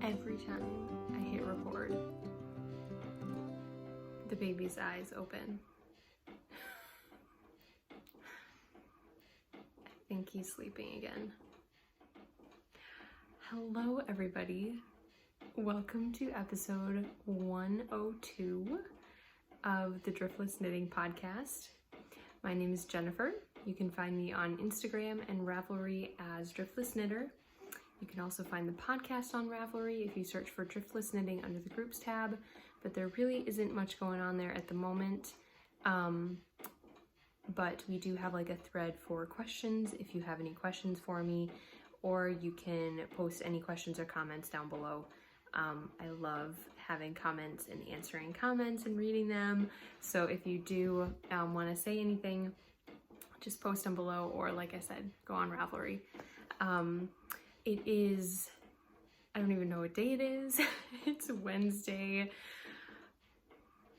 Every time I hit record, the baby's eyes open. I think he's sleeping again. Hello, everybody. Welcome to episode 102 of the Driftless Knitting podcast. My name is Jennifer. You can find me on Instagram and Ravelry as Driftless Knitter. You can also find the podcast on Ravelry if you search for Driftless Knitting under the groups tab, but there really isn't much going on there at the moment. But we do have like a thread for questions if you have any questions for me, or you can post any questions or comments down below. I love having comments and answering comments and reading them. So if you do want to say anything, just post them below, or like I said, go on Ravelry. It is, I don't even know what day it is. It's Wednesday,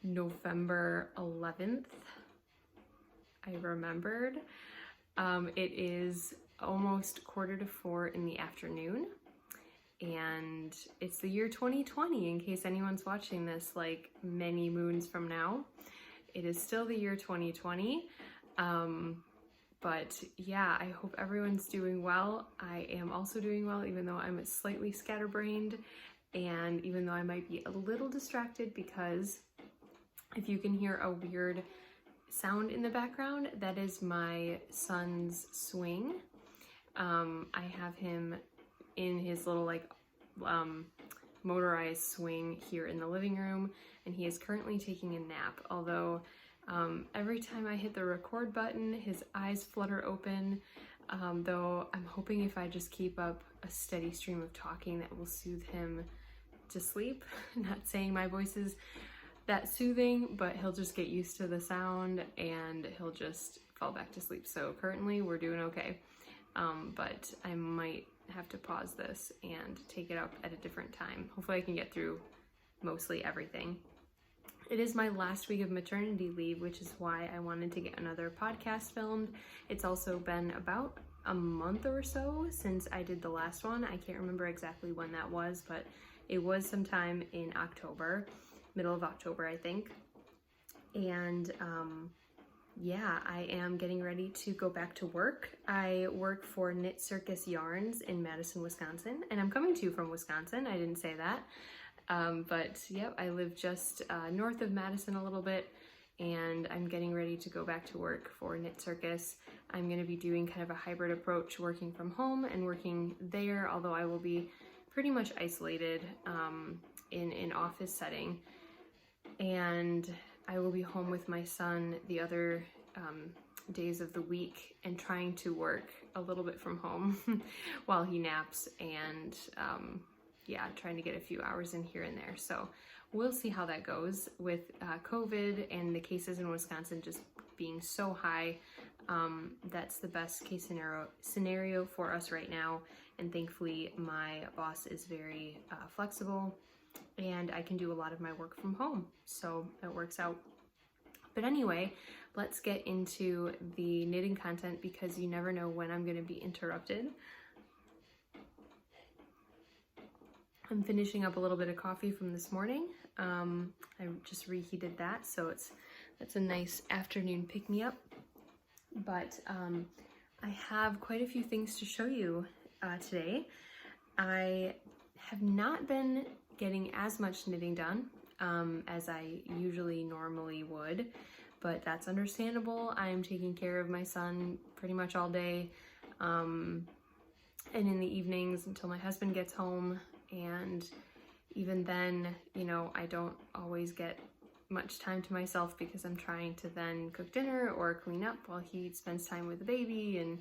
November 11th. I remembered. It is almost 3:45 in the afternoon, and it's the year 2020, in case anyone's watching this like many moons from now. It is still the year 2020. But yeah, I hope everyone's doing well. I am also doing well, even though I'm slightly scatterbrained, and even though I might be a little distracted, because if you can hear a weird sound in the background, that is my son's swing. I have him in his little like motorized swing here in the living room, and he is currently taking a nap, although every time I hit the record button, his eyes flutter open, though I'm hoping if I just keep up a steady stream of talking that will soothe him to sleep. Not saying my voice is that soothing, but he'll just get used to the sound and he'll just fall back to sleep. So currently we're doing okay, but I might have to pause this and take it up at a different time. Hopefully I can get through mostly everything. It is my last week of maternity leave, which is why I wanted to get another podcast filmed. It's also been about a month or so since I did the last one. I can't remember exactly when that was, but it was sometime in October, middle of October, I think. And yeah, I am getting ready to go back to work. I work for Knit Circus Yarns in Madison, Wisconsin, and I'm coming to you from Wisconsin. I didn't say that. But yep, I live just north of Madison a little bit, and I'm getting ready to go back to work for Knit Circus. I'm going to be doing kind of a hybrid approach, working from home and working there, although I will be pretty much isolated in an office setting. And I will be home with my son the other days of the week and trying to work a little bit from home while he naps, and yeah, trying to get a few hours in here and there. So we'll see how that goes with COVID and the cases in Wisconsin just being so high. That's the best case scenario for us right now. And thankfully my boss is very flexible, and I can do a lot of my work from home. So it works out. But anyway, let's get into the knitting content, because you never know when I'm going to be interrupted. I'm finishing up a little bit of coffee from this morning. I just reheated that, so that's a nice afternoon pick-me-up. But I have quite a few things to show you today. I have not been getting as much knitting done as I usually normally would, but that's understandable. I am taking care of my son pretty much all day, and in the evenings until my husband gets home. And even then, you know, I don't always get much time to myself, because I'm trying to then cook dinner or clean up while he spends time with the baby. And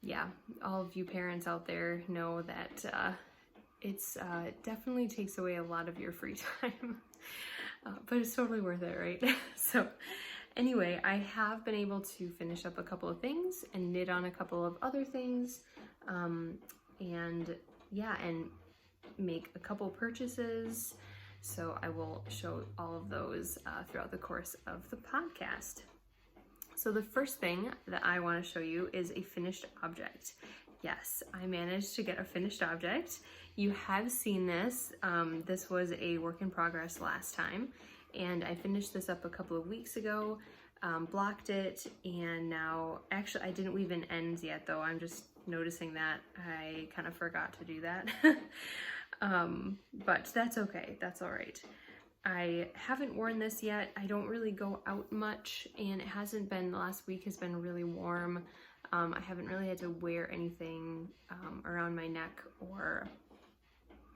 yeah, all of you parents out there know that it's definitely takes away a lot of your free time, but it's totally worth it, right? So anyway, I have been able to finish up a couple of things and knit on a couple of other things, and yeah, and make a couple purchases. So I will show all of those throughout the course of the podcast. So the first thing that I want to show you is a finished object. yes, I managed to get a finished object. You have seen this. This was a work in progress last time, and I finished this up a couple of weeks ago, blocked it, and now, actually I didn't weave in ends yet though. I'm just noticing that I kind of forgot to do that. But that's okay, that's all right. I haven't worn this yet. I don't really go out much, and it hasn't been, the last week has been really warm. I haven't really had to wear anything around my neck, or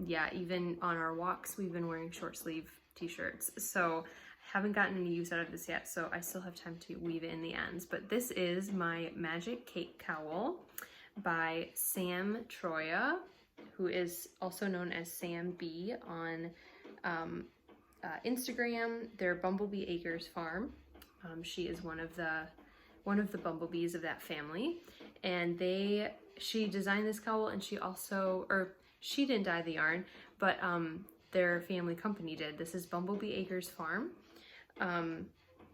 yeah, even on our walks we've been wearing short sleeve t-shirts. So I haven't gotten any use out of this yet, so I still have time to weave in the ends. But this is my Magic Cake Cowl by Sam Troya, who is also known as Sam B on Instagram. They're Bumblebee Acres Farm. She is one of the bumblebees of that family, and she designed this cowl, and she also, or she didn't dye the yarn, but their family company did. This is Bumblebee Acres Farm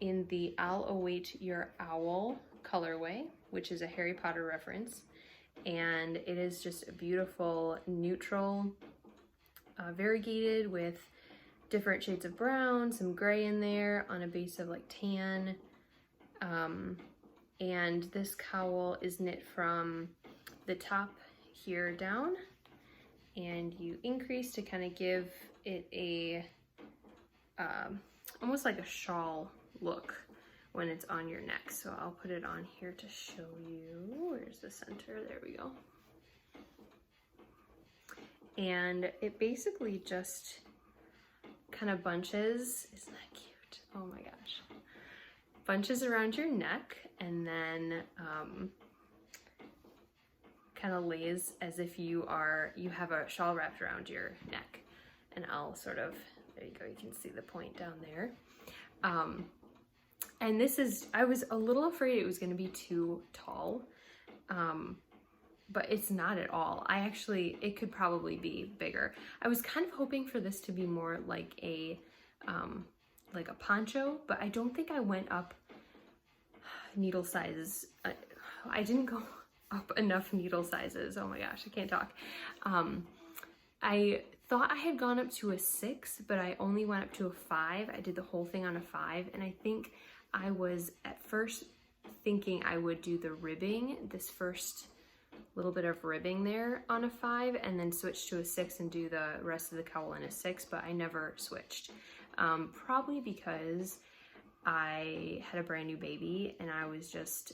in the I'll Await Your Owl colorway, which is a Harry Potter reference, and it is just a beautiful neutral, variegated with different shades of brown, some gray in there on a base of like tan. And this cowl is knit from the top here down, and you increase to kind of give it a almost like a shawl look when it's on your neck. So I'll put it on here to show you. Where's the center? There we go. And it basically just kind of bunches. Isn't that cute? Oh my gosh. Bunches around your neck, and then kind of lays as if you have a shawl wrapped around your neck. And I'll sort of, there you go, you can see the point down there. And this is, I was a little afraid it was going to be too tall, but it's not at all. It could probably be bigger. I was kind of hoping for this to be more like a poncho, but I don't think I went up needle sizes. I didn't go up enough needle sizes. Oh my gosh, I can't talk. I thought I had gone up to a 6, but I only went up to a 5. I did the whole thing on a 5, and I think I was at first thinking I would do the ribbing, this first little bit of ribbing there on a 5, and then switch to a 6 and do the rest of the cowl in a 6, but I never switched. Probably because I had a brand new baby and I was just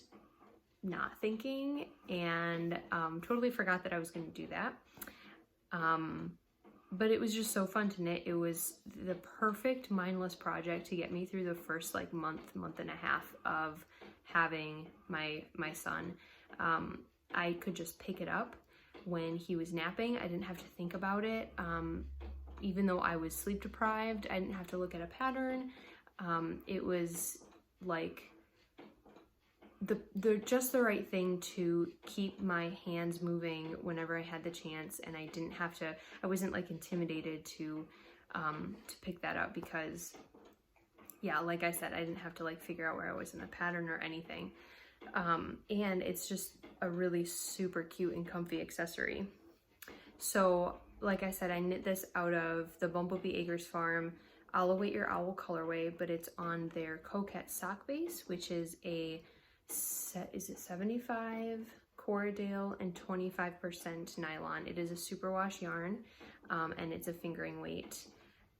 not thinking, and totally forgot that I was going to do that. But it was just so fun to knit. It was the perfect mindless project to get me through the first like month and a half of having my son. I could just pick it up when he was napping. I didn't have to think about it. Even though I was sleep deprived, I didn't have to look at a pattern. It was like just the right thing to keep my hands moving whenever I had the chance, and I wasn't like intimidated to pick that up, because yeah, like I said, I didn't have to like figure out where I was in the pattern or anything. And it's just a really super cute and comfy accessory. So like I said, I knit this out of the Bumblebee Acres Farm I'll Await Your Owl colorway, but it's on their Coquette sock base, which is is it 75 Corriedale and 25% nylon. It is a superwash yarn, and it's a fingering weight.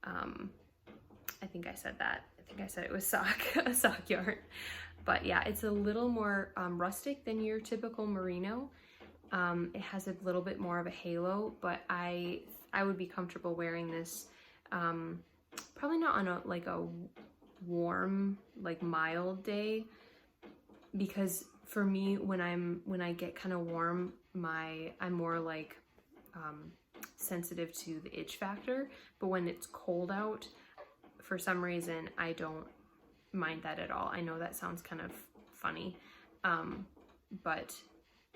I think I said that. I think I said it was a sock yarn. But yeah, it's a little more rustic than your typical merino. It has a little bit more of a halo, but I would be comfortable wearing this, probably not on a warm, like mild day, because for me, when I get kind of warm, I'm more like sensitive to the itch factor. But when it's cold out, for some reason, I don't mind that at all. I know that sounds kind of funny, but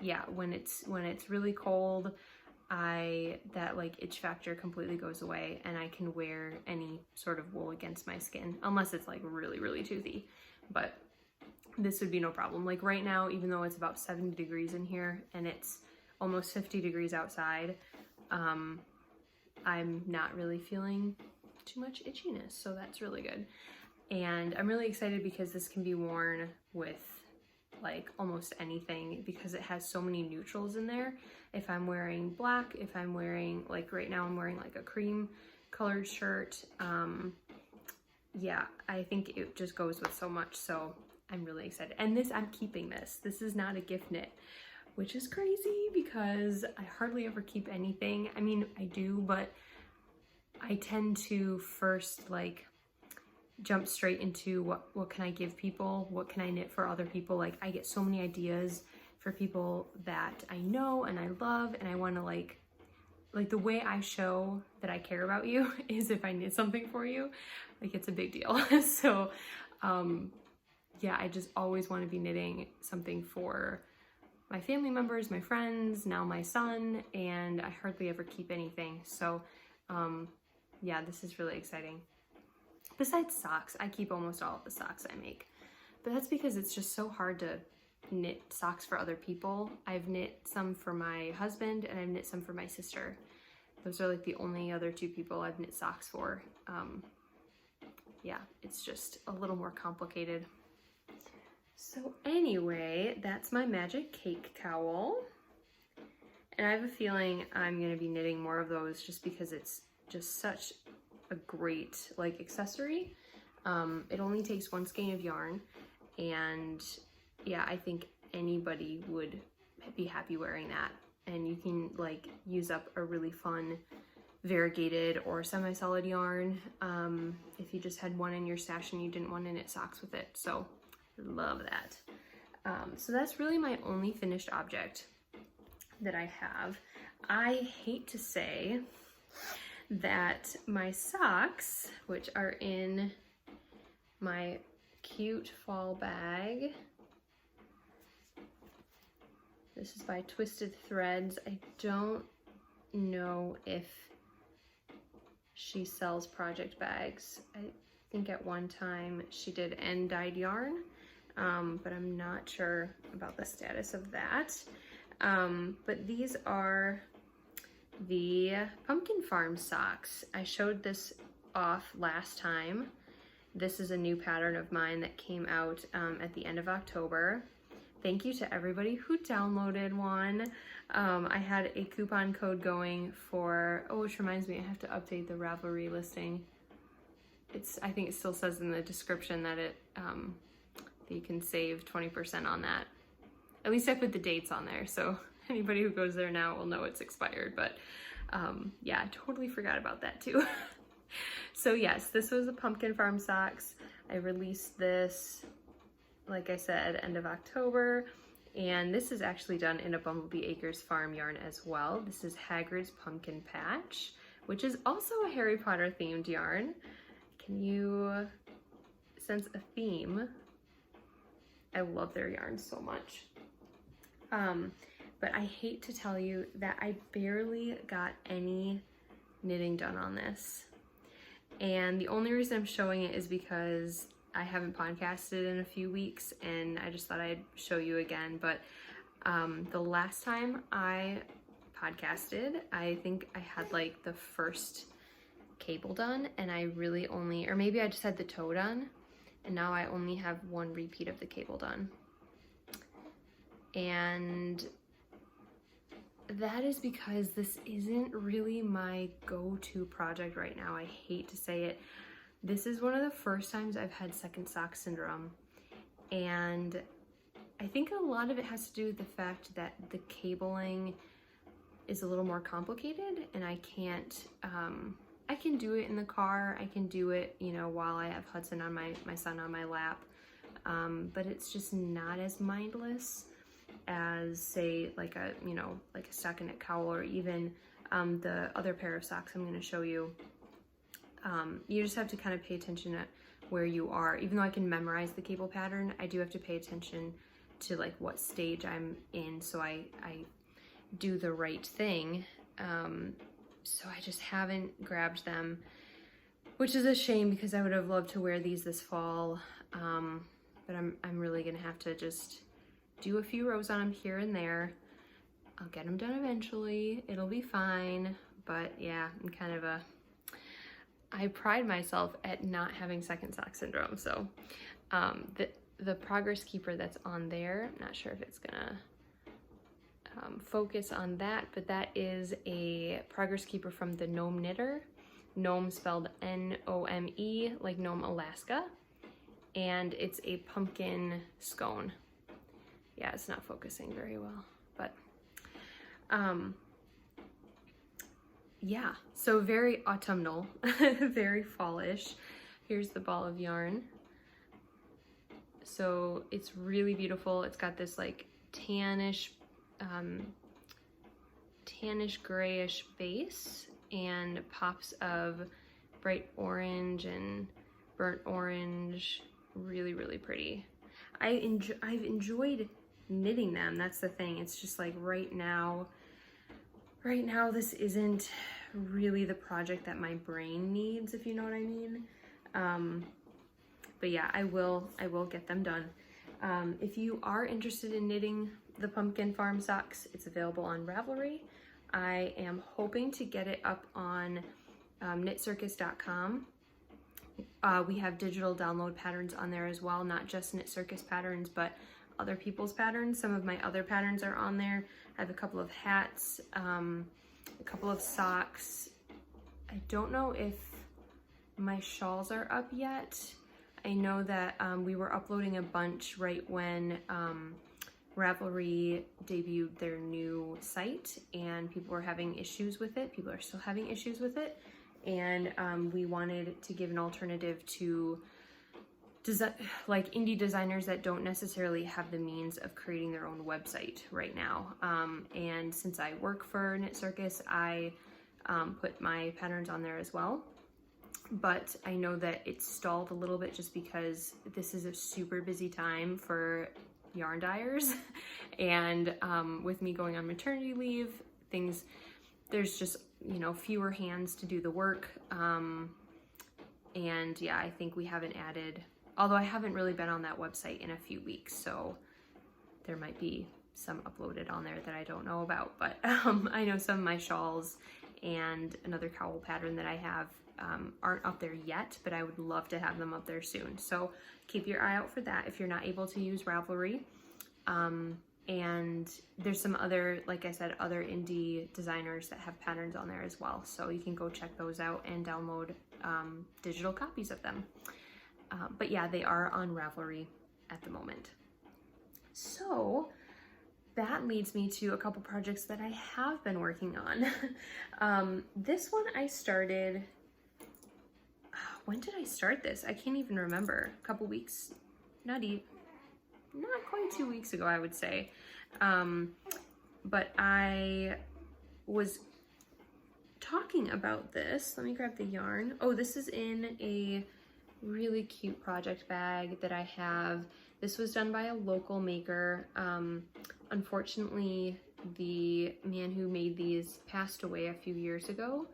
yeah, when it's really cold, that like itch factor completely goes away, and I can wear any sort of wool against my skin, unless it's like really, really toothy. But this would be no problem. Like right now, even though it's about 70 degrees in here and it's almost 50 degrees outside, I'm not really feeling too much itchiness, so that's really good. And I'm really excited because this can be worn with like almost anything because it has so many neutrals in there. If I'm wearing black, if I'm wearing, like right now I'm wearing like a cream colored shirt, yeah, I think it just goes with so much, so I'm really excited. And this, I'm keeping this. This is not a gift knit, which is crazy because I hardly ever keep anything. I mean, I do, but I tend to first like jump straight into what can I give people? What can I knit for other people? Like I get so many ideas for people that I know and I love, and I want to like the way I show that I care about you is if I knit something for you, like it's a big deal. So yeah, I just always want to be knitting something for my family members, my friends, now my son, and I hardly ever keep anything. So yeah, this is really exciting. Besides socks, I keep almost all of the socks I make, but that's because it's just so hard to knit socks for other people. I've knit some for my husband and I've knit some for my sister. Those are like the only other two people I've knit socks for. Yeah, it's just a little more complicated. So anyway, that's my magic cake cowl. And I have a feeling I'm gonna be knitting more of those just because it's just such a great like accessory. It only takes 1 skein of yarn, and yeah, I think anybody would be happy wearing that. And you can like use up a really fun variegated or semi-solid yarn if you just had one in your stash and you didn't want to knit socks with it. So love that. So that's really my only finished object that I have. I hate to say that my socks, which are in my cute fall bag, this is by Twisted Threads. I don't know if she sells project bags. I think at one time she did end dyed yarn, but I'm not sure about the status of that. But these are the Pumpkin Farm socks. I showed this off last time. This is a new pattern of mine that came out at the end of October. Thank you to everybody who downloaded one. I had a coupon code going for, oh, which reminds me, I have to update the Ravelry listing. I think it still says in the description that that you can save 20% on that. At least I put the dates on there, so anybody who goes there now will know it's expired, but yeah, I totally forgot about that too. So yes, this was a Pumpkin Farm socks. I released this, like I said, end of October, and this is actually done in a Bumblebee Acres farm yarn as well. This is Hagrid's Pumpkin Patch, which is also a Harry Potter themed yarn. Can you sense a theme? I love their yarn so much. But I hate to tell you that I barely got any knitting done on this. And the only reason I'm showing it is because I haven't podcasted in a few weeks and I just thought I'd show you again. But the last time I podcasted, I think I had like the first cable done, and I really only, or maybe I just had the toe done, and now I only have one repeat of the cable done. And that is because this isn't really my go-to project right now. I hate to say it. This is one of the first times I've had second sock syndrome, and I think a lot of it has to do with the fact that the cabling is a little more complicated, and I can't, I can do it in the car, I can do it, you know, while I have Hudson on my son on my lap, but it's just not as mindless as, say, like a, you know, like a stockinette cowl, or even the other pair of socks I'm going to show you. You just have to kind of pay attention at where you are. Even though I can memorize the cable pattern, I do have to pay attention to like what stage I'm in, so I do the right thing. So I just haven't grabbed them, which is a shame because I would have loved to wear these this fall. But I'm really gonna have to just do a few rows on them here and there. I'll get them done eventually. It'll be fine. But yeah, I'm kind of I pride myself at not having second sock syndrome. So the progress keeper that's on there, I'm not sure if it's gonna focus on that, but that is a progress keeper from the Gnome Knitter. Gnome spelled N-O-M-E, like Nome, Alaska. And it's a pumpkin scone. Yeah, it's not focusing very well, but yeah, so very autumnal, very fallish. Here's the ball of yarn. So it's really beautiful. It's got this like tannish grayish base and pops of bright orange and burnt orange. Really, really pretty. I've enjoyed knitting them. That's the thing. It's just like right now this isn't really the project that my brain needs, if you know what I mean. But yeah, I will get them done. If you are interested in knitting the pumpkin farm socks, it's available on Ravelry. I am hoping to get it up on knitcircus.com. We have digital download patterns on there as well, not just Knit Circus patterns, but other people's patterns. Some of my other patterns are on there. I have a couple of hats, a couple of socks. I don't know if my shawls are up yet. I know that we were uploading a bunch right when Ravelry debuted their new site, and people were having issues with it. People are still having issues with it. And we wanted to give an alternative to like indie designers that don't necessarily have the means of creating their own website right now. And since I work for Knit Circus, I put my patterns on there as well. But I know that it's stalled a little bit just because this is a super busy time for yarn dyers. And with me going on maternity leave, there's just, you know, fewer hands to do the work. And yeah, I think we haven't added, although I haven't really been on that website in a few weeks, so there might be some uploaded on there that I don't know about. But I know some of my shawls and another cowl pattern that I have aren't up there yet, but I would love to have them up there soon. So keep your eye out for that if you're not able to use Ravelry. And there's some other, like I said, other indie designers that have patterns on there as well. So you can go check those out and download digital copies of them. But yeah, they are on Ravelry at the moment. So that leads me to a couple projects that I have been working on. This one I started, when did I start this? I can't even remember. A couple weeks, not quite 2 weeks ago, I would say. But I was talking about this. Let me grab the yarn. Oh, this is in a really cute project bag that I have. This was done by a local maker. Unfortunately, the man who made these passed away a few years ago,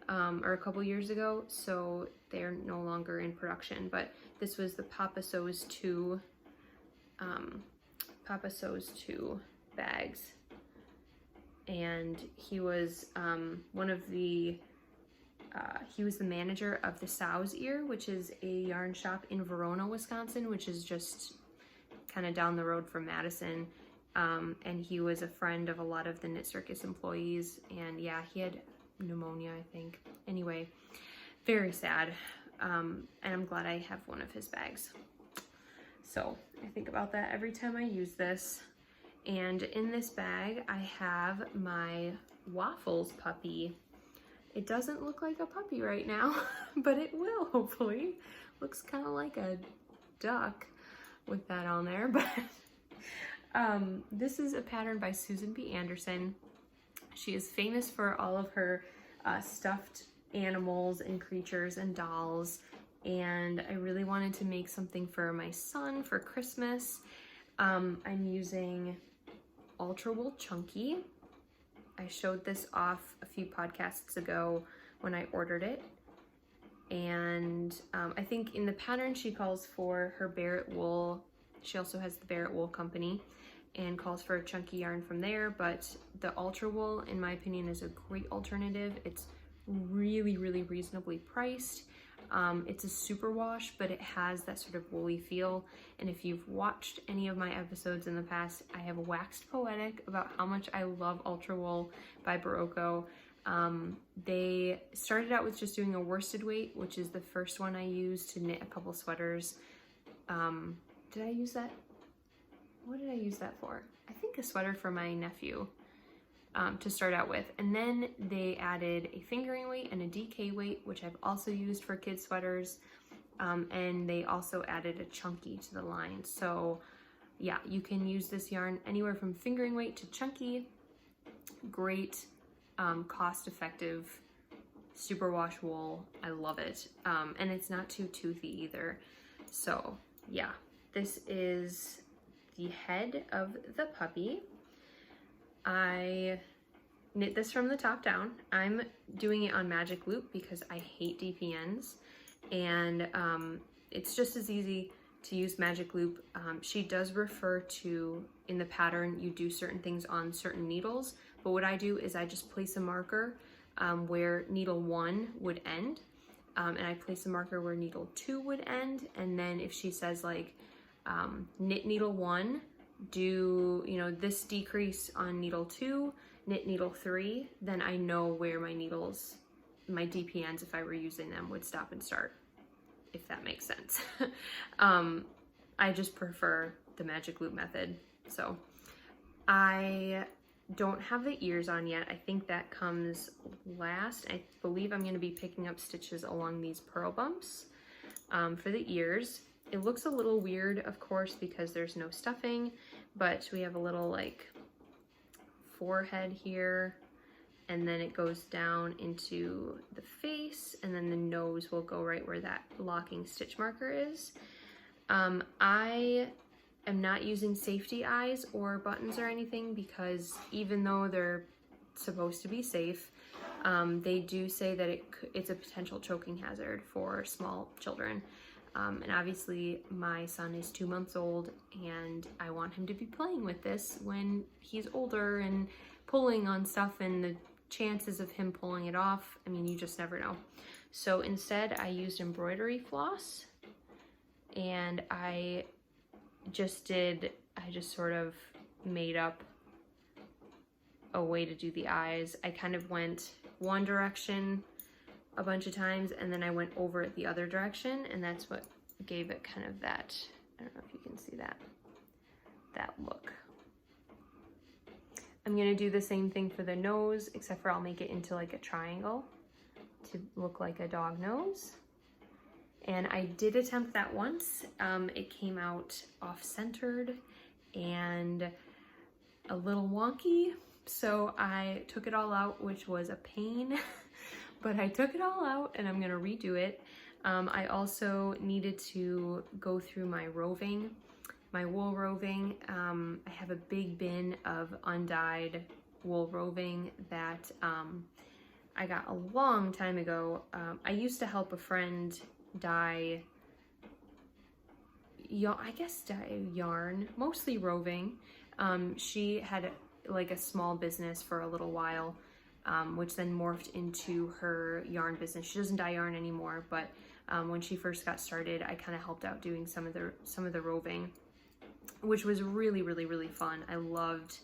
or a couple years ago, so they're no longer in production. But this was the Papa Sews 2 bags, and he was he was the manager of the Sow's Ear, which is a yarn shop in Verona, Wisconsin, which is just kind of down the road from Madison. And he was a friend of a lot of the Knit Circus employees, and yeah, he had pneumonia, I think. Anyway, very sad. And I'm glad I have one of his bags. So I think about that every time I use this. And in this bag, I have my Waffles puppy. It doesn't look like a puppy right now, but it will, hopefully. Looks kind of like a duck with that on there, but this is a pattern by Susan B. Anderson. She is famous for all of her stuffed animals and creatures and dolls, and I really wanted to make something for my son for Christmas. I'm using Ultra Wool Chunky. I showed this off a few podcasts ago when I ordered it, and I think in the pattern she calls for her Barrett Wool. She also has the Barrett Wool Company, and calls for a chunky yarn from there, but the Ultra Wool, in my opinion, is a great alternative. It's really, really reasonably priced. It's a super wash, but it has that sort of woolly feel. And if you've watched any of my episodes in the past, I have waxed poetic about how much I love Ultra Wool by Barocco. They started out with just doing a worsted weight, which is the first one I used to knit a couple sweaters. Did I use that? What did I use that for? I think a sweater for my nephew. To start out with, and then they added a fingering weight and a DK weight, which I've also used for kids sweaters, and they also added a chunky to the line. So yeah, you can use this yarn anywhere from fingering weight to chunky. Great, cost-effective superwash wool. I love it, and it's not too toothy either. So yeah, this is the head of the puppy. I knit this from the top down. I'm doing it on magic loop because I hate DPNs, and it's just as easy to use magic loop. She does refer to, in the pattern, you do certain things on certain needles, but what I do is I just place a marker where needle 1 would end, and I place a marker where needle 2 would end, and then if she says like knit needle 1, do, you know, this decrease on needle 2, knit needle 3, then I know where my needles, my DPNs, if I were using them, would stop and start, if that makes sense. I just prefer the magic loop method. So I don't have the ears on yet. I think that comes last. I believe I'm going to be picking up stitches along these purl bumps for the ears. It looks a little weird, of course, because there's no stuffing, but we have a little like forehead here, and then it goes down into the face, and then the nose will go right where that locking stitch marker is. I am not using safety eyes or buttons or anything because even though they're supposed to be safe, they do say that it's a potential choking hazard for small children. And obviously my son is 2 months old, and I want him to be playing with this when he's older and pulling on stuff, and the chances of him pulling it off, I mean, you just never know. So instead I used embroidery floss, and I just sort of made up a way to do the eyes. I kind of went one direction a bunch of times, and then I went over it the other direction, and that's what gave it kind of that, I don't know if you can see that look. I'm gonna do the same thing for the nose, except for I'll make it into like a triangle to look like a dog nose. And I did attempt that once. It came out off-centered and a little wonky, so I took it all out, which was a pain. But I took it all out, and I'm gonna redo it. I also needed to go through my roving, my wool roving. I have a big bin of undyed wool roving that I got a long time ago. I used to help a friend dye, dye yarn, mostly roving. She had like a small business for a little while, which then morphed into her yarn business. She doesn't dye yarn anymore, but when she first got started, I kind of helped out doing some of the roving, which was really, really, really fun. I loved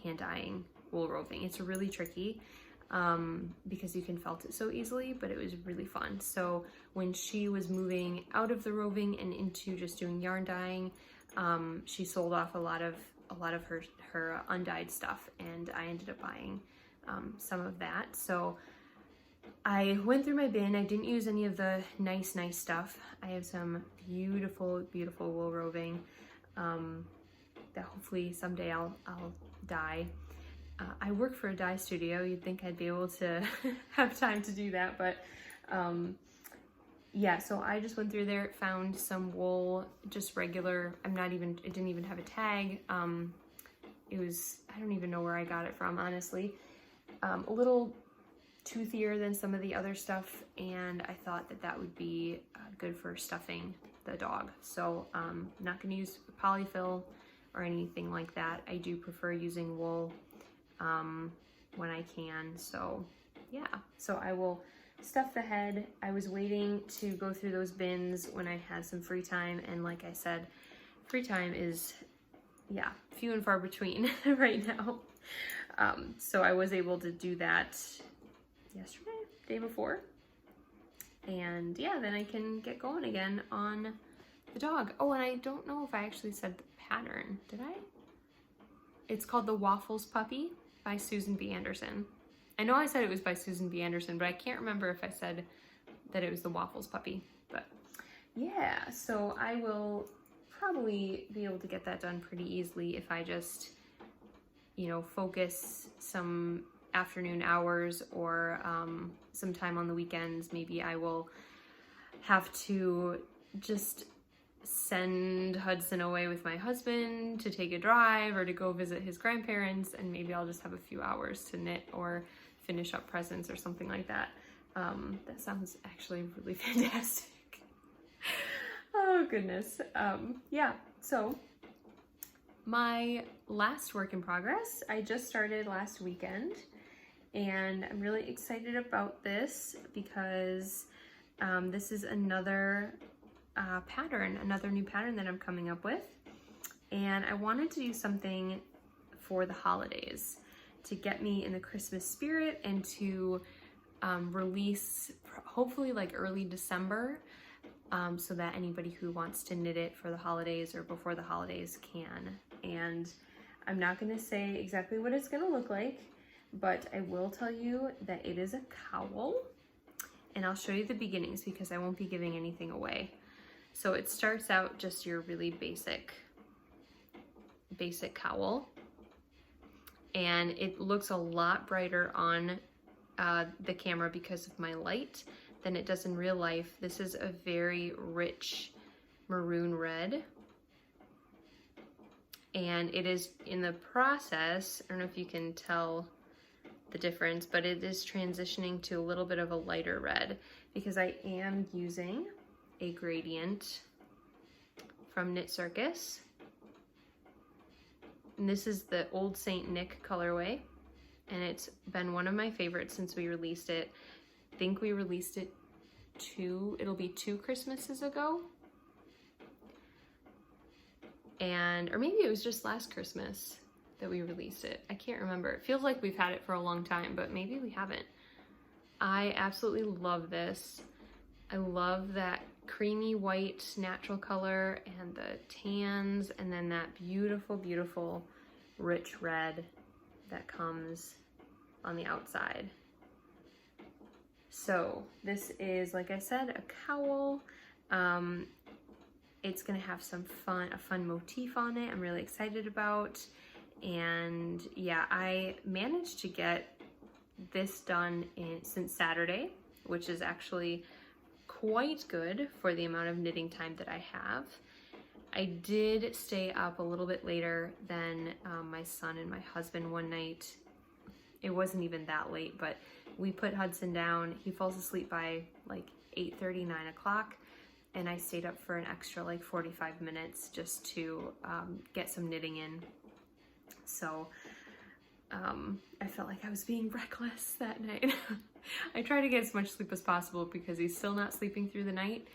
hand dyeing wool roving. It's really tricky because you can felt it so easily, but it was really fun. So when she was moving out of the roving and into just doing yarn dyeing, she sold off a lot of her undyed stuff, and I ended up buying some of that. So I went through my bin. I didn't use any of the nice stuff. I have some beautiful wool roving that hopefully someday I'll dye. I work for a dye studio. You'd think I'd be able to have time to do that, but yeah, so I just went through there, found some wool, just regular. It didn't even have a tag. It was, I don't even know where I got it from, honestly. A little toothier than some of the other stuff, and I thought that would be good for stuffing the dog. So not gonna use polyfill. or anything like that. I do prefer using wool when I can. So yeah, so I will stuff the head. I was waiting to go through those bins when I had some free time, and like I said, free time is, yeah, few and far between right now. So I was able to do that yesterday, day before, and yeah, then I can get going again on the dog. Oh, and I don't know if I actually said the pattern, did I? It's called the Waffles Puppy by Susan B. Anderson. I know I said it was by Susan B. Anderson, but I can't remember if I said that it was the Waffles Puppy. But yeah, so I will probably be able to get that done pretty easily if I just, you know, focus some afternoon hours or some time on the weekends. Maybe I will have to just send Hudson away with my husband to take a drive or to go visit his grandparents, and maybe I'll just have a few hours to knit or finish up presents or something like that. That sounds actually really fantastic. Oh goodness. Yeah, so my last work in progress, I just started last weekend, and I'm really excited about this because this is another pattern, another new pattern that I'm coming up with. And I wanted to do something for the holidays to get me in the Christmas spirit and to release hopefully like early December, so that anybody who wants to knit it for the holidays or before the holidays can. And I'm not going to say exactly what it's going to look like, but I will tell you that it is a cowl, and I'll show you the beginnings because I won't be giving anything away. So it starts out just your really basic cowl, and it looks a lot brighter on the camera because of my light than it does in real life. This is a very rich maroon red, and it is in the process, I don't know if you can tell the difference, but it is transitioning to a little bit of a lighter red because I am using a gradient from Knit Circus. And this is the Old Saint Nick colorway, and it's been one of my favorites since we released it. I think we released it it'll be 2 Christmases ago. Or maybe it was just last Christmas that we released it. I can't remember. It feels like we've had it for a long time, but maybe we haven't. I absolutely love this. I love that creamy white natural color and the tans, and then that beautiful, beautiful rich red that comes on the outside. So this is, like I said, a cowl. It's gonna have a fun motif on it I'm really excited about. And yeah, I managed to get this done since Saturday, which is actually quite good for the amount of knitting time that I have. I did stay up a little bit later than my son and my husband one night. It wasn't even that late, but we put Hudson down. He falls asleep by like 8:30, 9 o'clock, and I stayed up for an extra like 45 minutes just to get some knitting in. So I felt like I was being reckless that night. I try to get as much sleep as possible because he's still not sleeping through the night.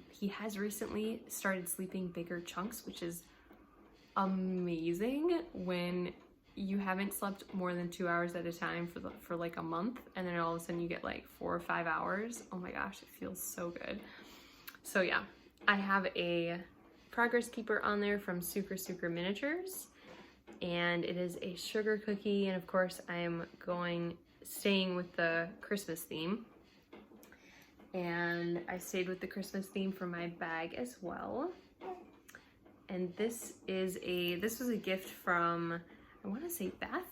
He has recently started sleeping bigger chunks, which is amazing when you haven't slept more than 2 hours at a time for like a month, and then all of a sudden you get like 4 or 5 hours. Oh my gosh, it feels so good. So yeah, I have a progress keeper on there from Sucre Miniatures, and it is a sugar cookie, and of course I'm staying with the Christmas theme. And I stayed with the Christmas theme for my bag as well. And this was a gift from, I want to say Beth,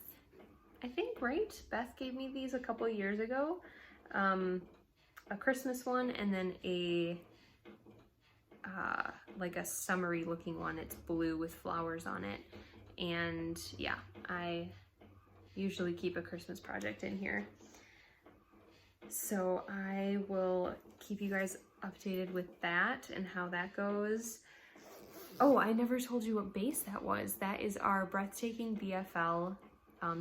I think, right? Beth gave me these a couple of years ago. A Christmas one, and then like a summery looking one. It's blue with flowers on it. And yeah, I usually keep a Christmas project in here. So I will keep you guys updated with that and how that goes. Oh, I never told you what base that was. That is our Breathtaking BFL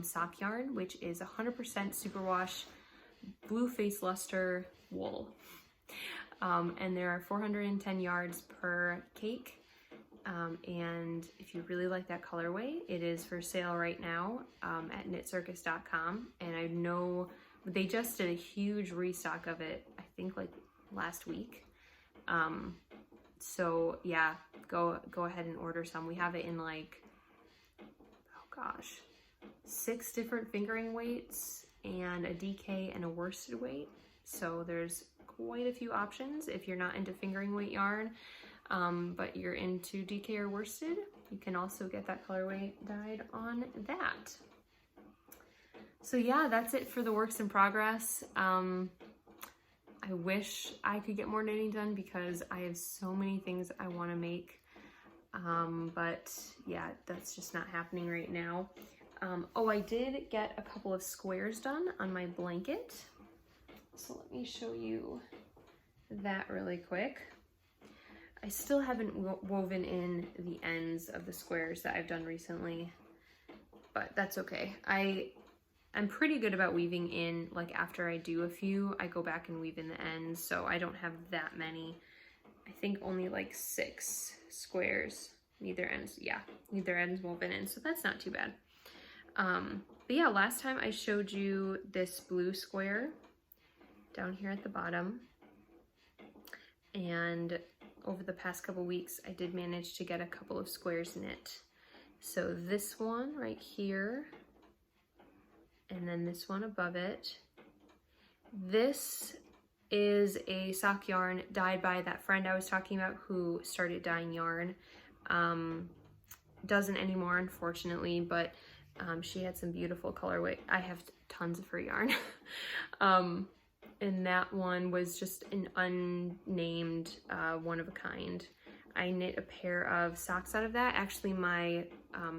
sock yarn, which is 100% superwash blue face luster wool. And there are 410 yards per cake. And if you really like that colorway, it is for sale right now at knitcircus.com. And I know they just did a huge restock of it, I think like last week. So yeah, go ahead and order some. We have it in like, oh gosh, 6 different fingering weights and a DK and a worsted weight. So there's quite a few options if you're not into fingering weight yarn, but you're into DK or worsted. You can also get that colorway dyed on that. So yeah, that's it for the works in progress. I wish I could get more knitting done because I have so many things I want to make, but yeah, that's just not happening right now. Oh, I did get a couple of squares done on my blanket, so let me show you that really quick. I still haven't woven in the ends of the squares that I've done recently, but that's okay. I'm pretty good about weaving in, like after I do a few, I go back and weave in the ends, so I don't have that many. I think only like 6 squares, neither ends woven in, so that's not too bad. But yeah, last time I showed you this blue square down here at the bottom, and over the past couple weeks, I did manage to get a couple of squares knit. So this one right here, and then this one above it. This is a sock yarn dyed by that friend I was talking about who started dyeing yarn. Doesn't anymore, unfortunately, but she had some beautiful colorway. I have tons of her yarn. And that one was just an unnamed, one of a kind. I knit a pair of socks out of that. Actually, my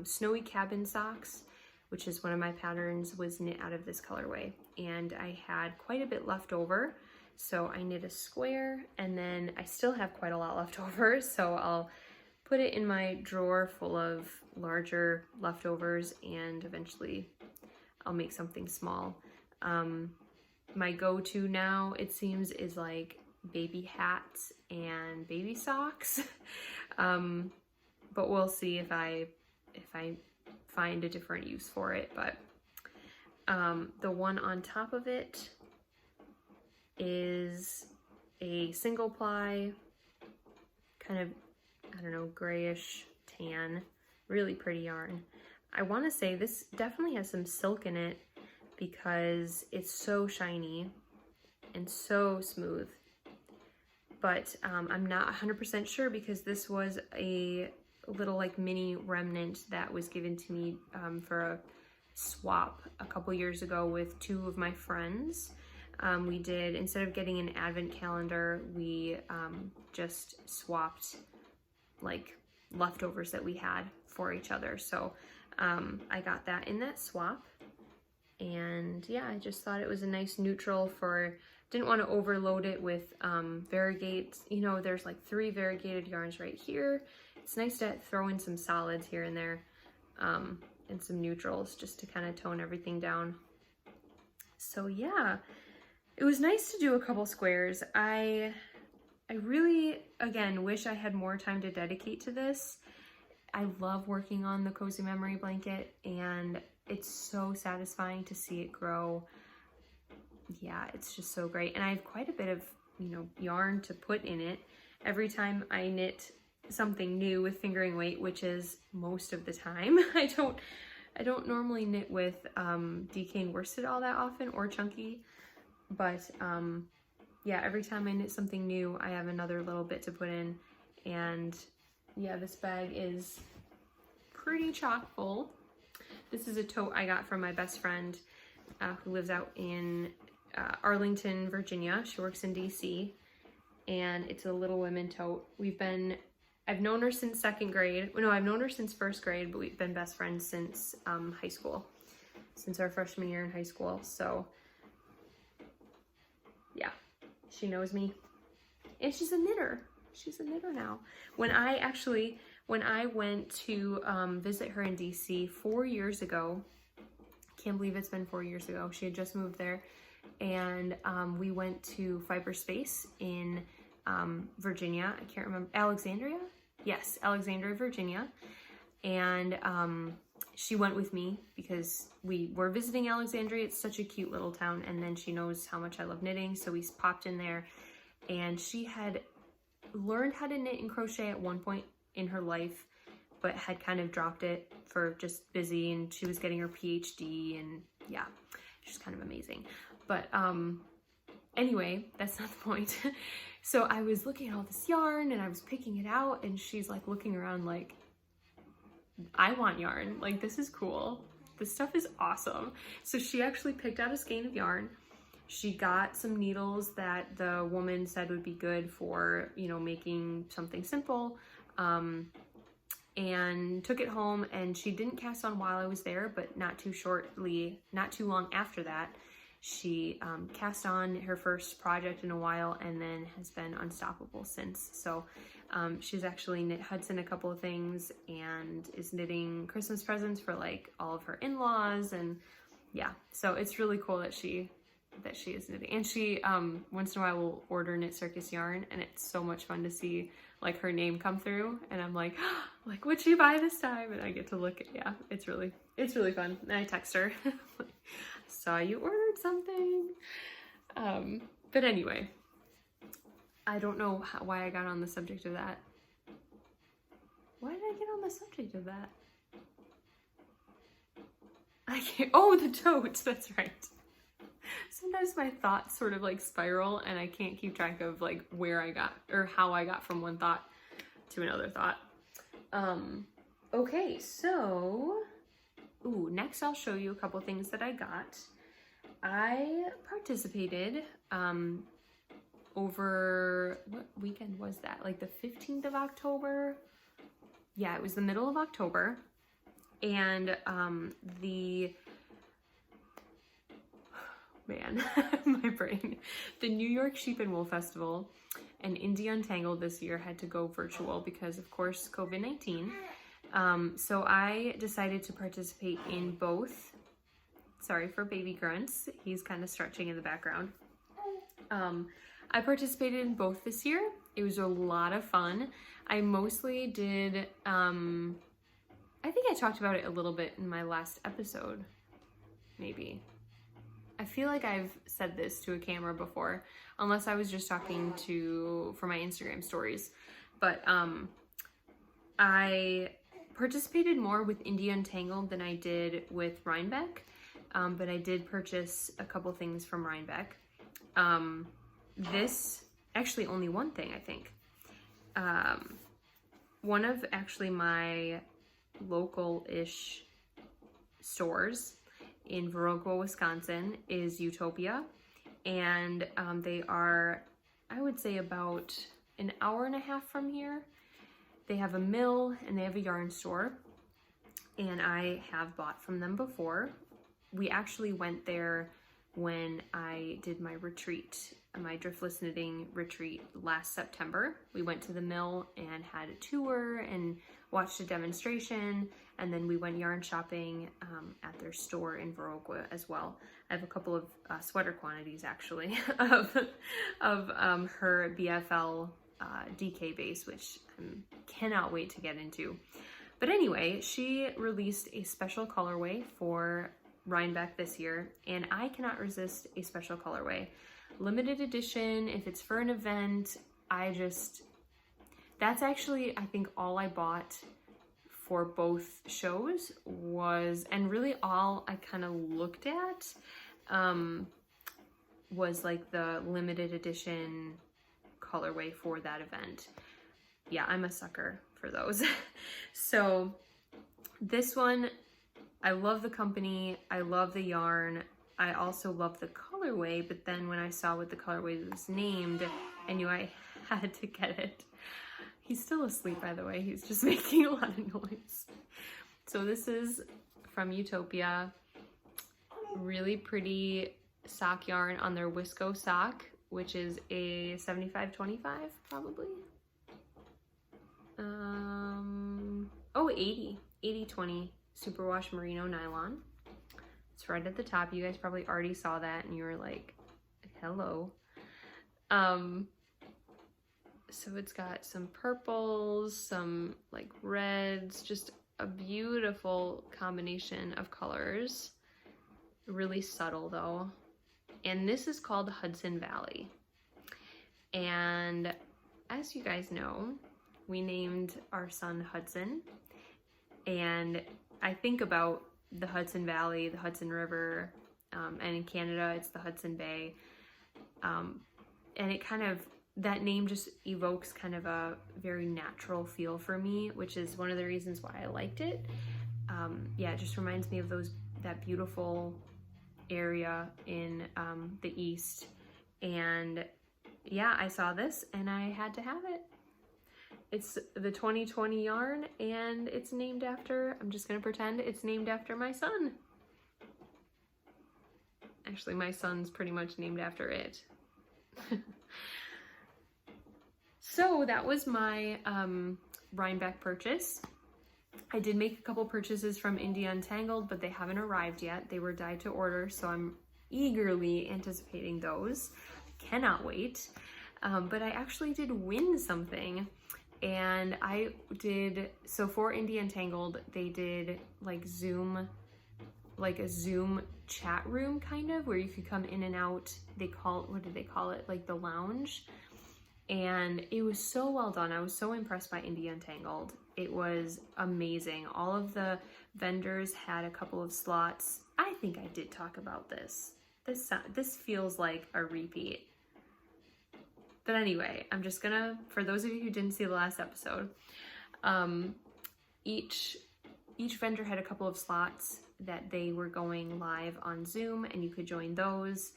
snowy cabin socks, which is one of my patterns, was knit out of this colorway. And I had quite a bit left over, so I knit a square, and then I still have quite a lot left over, so I'll put it in my drawer full of larger leftovers, and eventually I'll make something small. My go-to now, it seems, is like baby hats and baby socks. But we'll see if I find a different use for it. But the one on top of it is a single ply, kind of, I don't know, grayish tan, really pretty yarn. I want to say this definitely has some silk in it because it's so shiny and so smooth. But I'm not 100% sure because this was a little like mini remnant that was given to me for a swap a couple years ago with 2 of my friends. We did, instead of getting an advent calendar, we just swapped like leftovers that we had for each other. So I got that in that swap. And yeah, I just thought it was a nice neutral for, didn't want to overload it with variegates. You know, there's like 3 variegated yarns right here. It's nice to throw in some solids here and there, and some neutrals just to kind of tone everything down. So yeah, it was nice to do a couple squares. I really, again, wish I had more time to dedicate to this. I love working on the Cozy Memory blanket, and it's so satisfying to see it grow. Yeah, it's just so great. And I have quite a bit of, you know, yarn to put in it. Every time I knit something new with fingering weight, which is most of the time, I don't normally knit with DK and worsted all that often, or chunky, but yeah, every time I knit something new, I have another little bit to put in. And yeah, this bag is pretty chock full. This is a tote I got from my best friend who lives out in Arlington, Virginia. She works in DC, and it's a Little Women tote. I've known her since 2nd grade. No, I've known her since 1st grade, but we've been best friends since high school, since our freshman year in high school. So yeah, she knows me, and she's a knitter. She's a knitter now. When When I went to visit her in DC 4 years ago, can't believe it's been 4 years ago, she had just moved there, and we went to Fiber Space in Virginia. I can't remember, Alexandria? Yes, Alexandria, Virginia. And she went with me because we were visiting Alexandria. It's such a cute little town, and then she knows how much I love knitting, so we popped in there, and she had learned how to knit and crochet at one point in her life, but had kind of dropped it for just busy, and she was getting her PhD, and yeah, she's kind of amazing. But anyway, that's not the point. So I was looking at all this yarn and I was picking it out, and she's like looking around like, I want yarn, like this is cool, this stuff is awesome. So she actually picked out a skein of yarn. She got some needles that the woman said would be good for, you know, making something simple, and took it home, and she didn't cast on while I was there, but not too long after that, she cast on her first project in a while, and then has been unstoppable since. So she's actually knit Hudson a couple of things, and is knitting Christmas presents for like all of her in-laws, and yeah, so it's really cool that she is knitting. And she once in a while will order Knit Circus yarn, and it's so much fun to see like her name come through, and I'm like, oh, like, what'd you buy this time? And I get to look at, yeah, it's really fun. And I text her, saw you ordered something. But anyway, I don't know why I got on the subject of that. Why did I get on the subject of that? I can't, oh, the totes, that's right. Sometimes my thoughts sort of like spiral, and I can't keep track of like where I got, or how I got from one thought to another thought. Okay, so, next I'll show you a couple things that I got. I participated over, what weekend was that? Like the 15th of October? Yeah, it was the middle of October. And my brain. The New York Sheep and Wool Festival and Indie Untangled this year had to go virtual because, of course, COVID-19. So I decided to participate in both. Sorry for baby grunts. He's kind of stretching in the background. I participated in both this year. It was a lot of fun. I mostly did, I think I talked about it a little bit in my last episode, maybe. I feel like I've said this to a camera before, unless I was just talking for my Instagram stories. But I participated more with Indie Untangled than I did with Rhinebeck, but I did purchase a couple things from Rhinebeck. Actually only one thing, I think. One of actually my local-ish stores in Viroqua, Wisconsin is Utopia, and they are, I would say, about an hour and a half from here. They have a mill and they have a yarn store, and I have bought from them before. We actually went there when I did my retreat, my Driftless Knitting retreat last September. We went to the mill and had a tour and watched a demonstration, and then we went yarn shopping at their store in Viroqua as well. I have a couple of sweater quantities actually of her BFL DK base, which I cannot wait to get into. But anyway, she released a special colorway for Rhinebeck this year, and I cannot resist a special colorway. Limited edition, if it's for an event, that's actually, I think, all I bought for both shows was, and really all I kind of looked at was like the limited edition colorway for that event. Yeah, I'm a sucker for those. So this one, I love the company, I love the yarn, I also love the colorway, but then when I saw what the colorway was named, I knew I had to get it. He's still asleep, by the way. He's just making a lot of noise. So this is from Utopia. Really pretty sock yarn on their Wisco sock, which is a 75-25 probably. oh, 80/20 superwash merino nylon. It's right at the top. You guys probably already saw that and you were like, hello. So it's got some purples, some like reds, just a beautiful combination of colors. Really subtle though. And this is called Hudson Valley. And as you guys know, we named our son Hudson. And I think about the Hudson Valley, the Hudson River, and in Canada it's the Hudson Bay. And it kind of, that name just evokes kind of a very natural feel for me, which is one of the reasons why I liked it. Yeah, it just reminds me of that beautiful area in the East. And yeah, I saw this and I had to have it. It's the 2020 yarn and it's named after, I'm just gonna pretend it's named after my son. Actually, my son's pretty much named after it. So that was my Rhinebeck purchase. I did make a couple purchases from India Untangled, but they haven't arrived yet. They were dyed to order, so I'm eagerly anticipating those. I cannot wait. But I actually did win something. And I did, so for India Untangled, they did like Zoom, like a Zoom chat room kind of, where you could come in and out. What did they call it? Like the lounge. And it was so well done. I was so impressed by India Untangled. It was amazing. All of the vendors had a couple of slots. I think I did talk about this. This feels like a repeat. But anyway, I'm just gonna, for those of you who didn't see the last episode, each vendor had a couple of slots that they were going live on Zoom, and you could join those.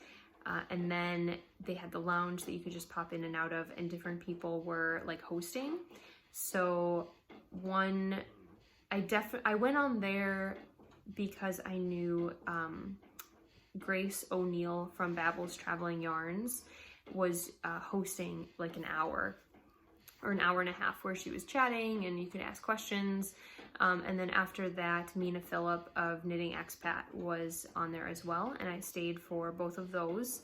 And then they had the lounge that you could just pop in and out of, and different people were like hosting. So I went on there because I knew Grace O'Neill from Babel's Traveling Yarns was hosting like an hour or an hour and a half where she was chatting and you could ask questions. And then after that, Mina Phillip of Knitting Expat was on there as well, and I stayed for both of those.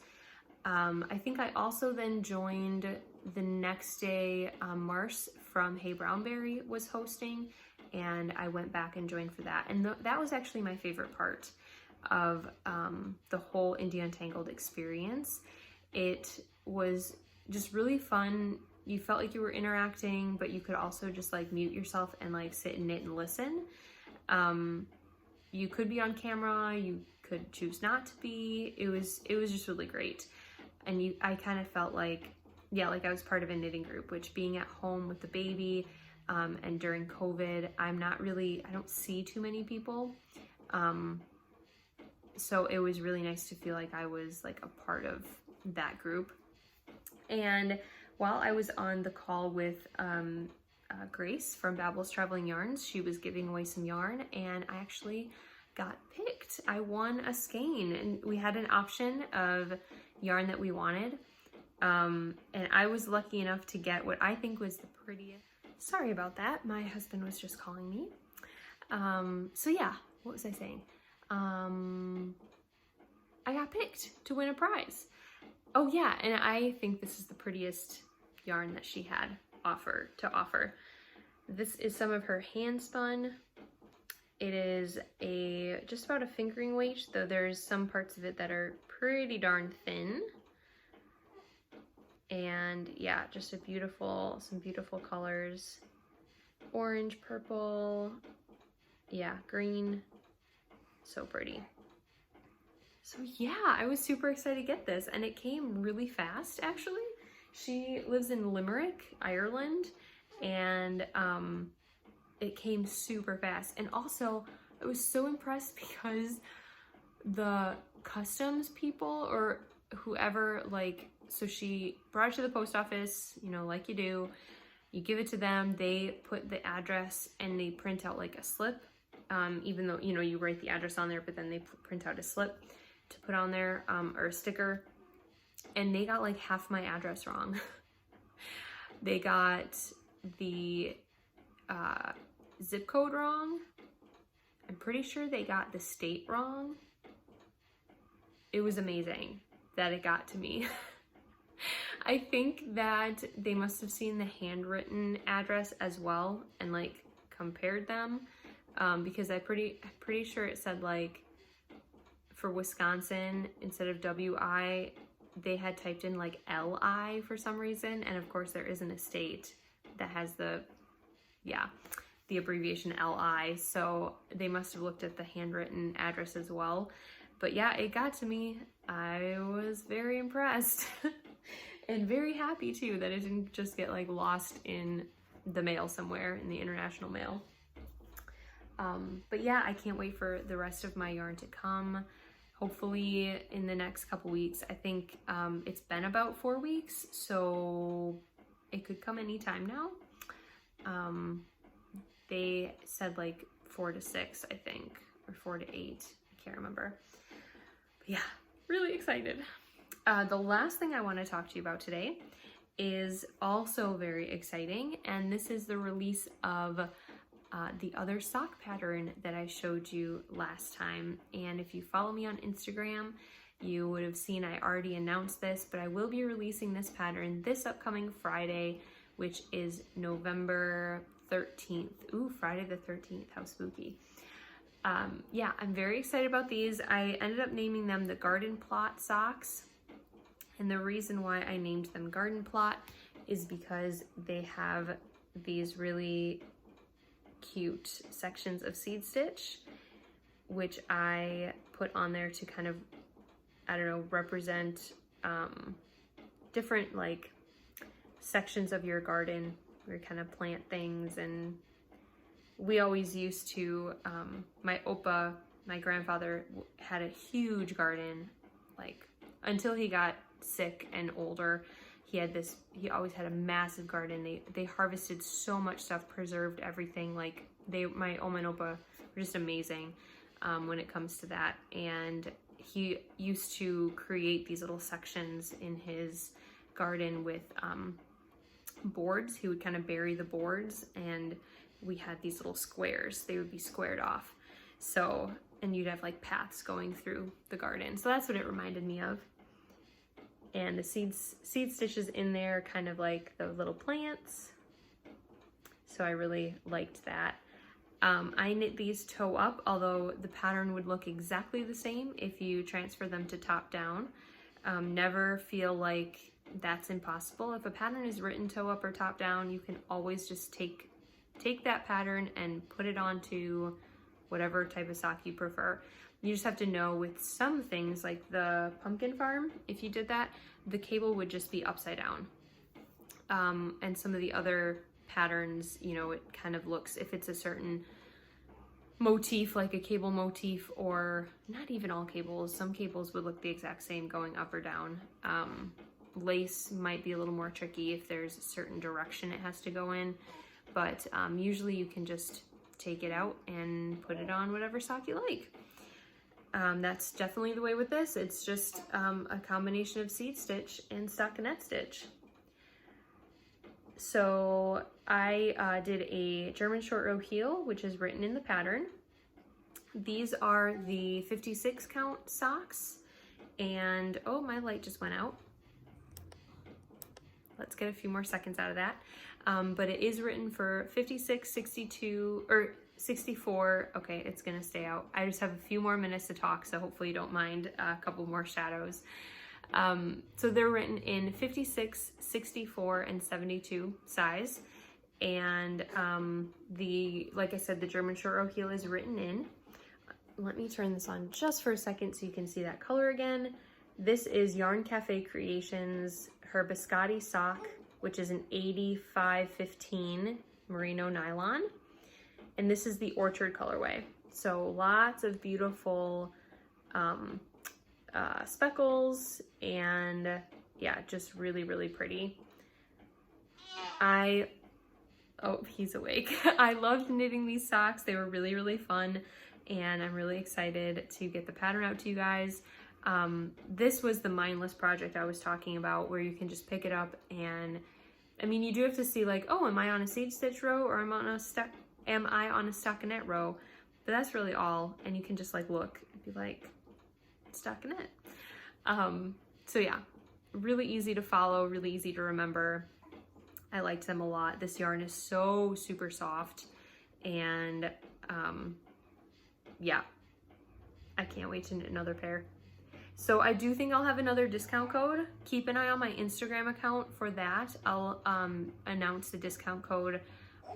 I think I also then joined the next day. Mars from Hey Brownberry was hosting, and I went back and joined for that. And that was actually my favorite part of the whole India Untangled experience. It was just really fun. You felt like you were interacting, but you could also just like mute yourself and like sit and knit and listen. You could be on camera, you could choose not to be. It was just really great. And I kind of felt like, yeah, like I was part of a knitting group, which being at home with the baby, and during COVID, I don't see too many people. So it was really nice to feel like I was like a part of that group. And while I was on the call with Grace from Babel's Traveling Yarns, she was giving away some yarn, and I actually got picked. I won a skein, and we had an option of yarn that we wanted. And I was lucky enough to get what I think was the prettiest. Sorry about that. My husband was just calling me. So yeah, what was I saying? I got picked to win a prize. Oh yeah, and I think this is the prettiest yarn that she had to offer. This is some of her hand spun. It is just about a fingering weight, though there's some parts of it that are pretty darn thin. And yeah, just some beautiful colors. Orange, purple, yeah, green, so pretty. So yeah, I was super excited to get this, and it came really fast actually. She lives in Limerick, Ireland, and it came super fast. And also, I was so impressed because the customs people or whoever, like, so she brought it to the post office, you know, like you do. You give it to them, they put the address and they print out like a slip, even though, you know, you write the address on there, but then they print out a slip to put on there, or a sticker. And they got like half my address wrong. They got the zip code wrong. I'm pretty sure they got the state wrong. It was amazing that it got to me. I think that they must have seen the handwritten address as well and like compared them, because I'm pretty sure it said like for Wisconsin, instead of WI, they had typed in like LI for some reason. And of course there isn't a state that has the abbreviation LI. So they must have looked at the handwritten address as well. But yeah, it got to me. I was very impressed and very happy too that it didn't just get like lost in the mail somewhere, in the international mail. But yeah, I can't wait for the rest of my yarn to come. Hopefully in the next couple weeks. I think it's been about 4 weeks, so it could come anytime now. They said like 4 to 6, I think, or 4 to 8. I can't remember. But yeah, really excited. The last thing I want to talk to you about today is also very exciting, and this is the release of the other sock pattern that I showed you last time. And if you follow me on Instagram, you would have seen I already announced this, but I will be releasing this pattern this upcoming Friday, which is November 13th. Ooh, Friday the 13th, how spooky. Yeah, I'm very excited about these. I ended up naming them the Garden Plot socks. And the reason why I named them Garden Plot is because they have these really cute sections of seed stitch, which I put on there to kind of, I don't know, represent different like sections of your garden where you kind of plant things. And we always used to, my Opa, my grandfather, had a huge garden, like until he got sick and older. He always had a massive garden. They harvested so much stuff, preserved everything. Like my Oma and Opa were just amazing when it comes to that. And he used to create these little sections in his garden with boards. He would kind of bury the boards, and we had these little squares. They would be squared off. So, and you'd have like paths going through the garden. So that's what it reminded me of. And the seed stitches in there, kind of like the little plants. So I really liked that. I knit these toe up, although the pattern would look exactly the same if you transfer them to top down. Never feel like that's impossible. If a pattern is written toe up or top down, you can always just take that pattern and put it onto whatever type of sock you prefer. You just have to know with some things, like the pumpkin farm, if you did that, the cable would just be upside down. And some of the other patterns, you know, it kind of looks, if it's a certain motif, like a cable motif, or not even all cables, some cables would look the exact same going up or down. Lace might be a little more tricky if there's a certain direction it has to go in, but usually you can just take it out and put it on whatever sock you like. That's definitely the way with this. It's just a combination of seed stitch and stockinette stitch. So I did a German short row heel, which is written in the pattern. These are the 56 count socks, and oh, my light just went out. Let's get a few more seconds out of that. But it is written for 56, 62, or 64. Okay, it's gonna stay out. I just have a few more minutes to talk, so hopefully you don't mind a couple more shadows. So they're written in 56, 64, and 72 size. And like I said, the German short row heel is written in. Let me turn this on just for a second so you can see that color again. This is Yarn Cafe Creations, her Biscotti sock, which is an 8515 merino nylon. And this is the Orchard colorway. So lots of beautiful speckles, and yeah, just really, really pretty. Oh, he's awake. I loved knitting these socks. They were really, really fun, and I'm really excited to get the pattern out to you guys. This was the mindless project I was talking about, where you can just pick it up, and I mean, you do have to see like, oh, am I on a seed stitch row or am I on a am I on a stockinette row? But that's really all. And you can just like look and be like, stockinette. So yeah, really easy to follow, really easy to remember. I liked them a lot. This yarn is so super soft, and yeah, I can't wait to knit another pair. So I do think I'll have another discount code. Keep an eye on my Instagram account for that. I'll announce the discount code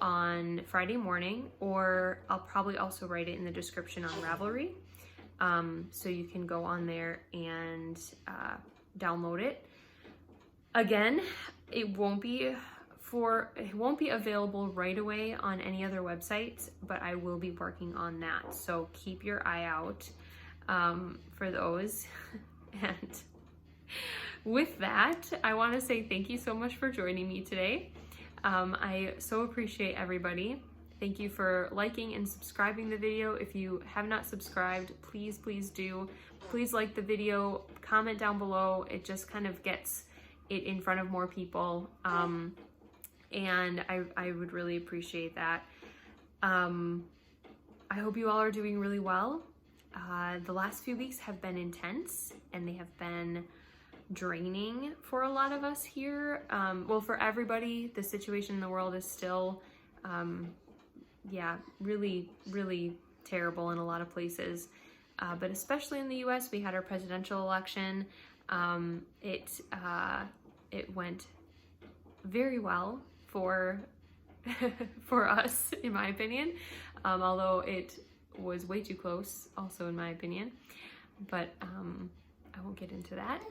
on Friday morning, or I'll probably also write it in the description on Ravelry. So you can go on there and download it. Again, it won't be available right away on any other websites, but I will be working on that. So keep your eye out for those. And with that, I want to say thank you so much for joining me today. I so appreciate everybody. Thank you for liking and subscribing the video. If you have not subscribed, please do. Please like the video, comment down below. It just kind of gets it in front of more people. And I would really appreciate that. I hope you all are doing really well. The last few weeks have been intense, and they have been draining for a lot of us here. Well, for everybody, the situation in the world is still, yeah, really, really terrible in a lot of places. But especially in the US, we had our presidential election. It went very well for us, in my opinion, although it was way too close, also in my opinion. But I won't get into that.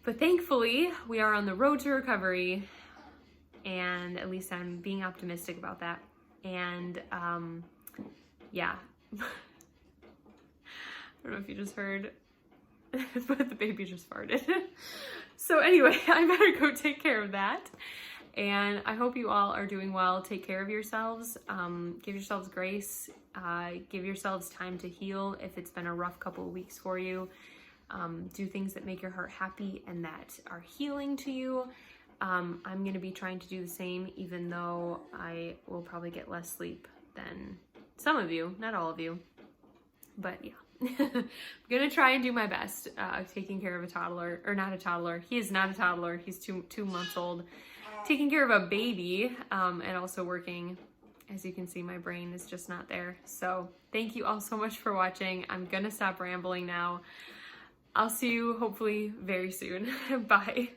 But thankfully, we are on the road to recovery, and at least I'm being optimistic about that. And yeah, I don't know if you just heard, but the baby just farted. So anyway, I better go take care of that. And I hope you all are doing well. Take care of yourselves. Give yourselves grace. Give yourselves time to heal if it's been a rough couple of weeks for you. Do things that make your heart happy and that are healing to you. I'm going to be trying to do the same, even though I will probably get less sleep than some of you, not all of you. But yeah, I'm going to try and do my best taking care of a toddler, or not a toddler. He is not a toddler. He's two months old. Taking care of a baby and also working. As you can see, my brain is just not there. So thank you all so much for watching. I'm going to stop rambling now. I'll see you hopefully very soon. Bye.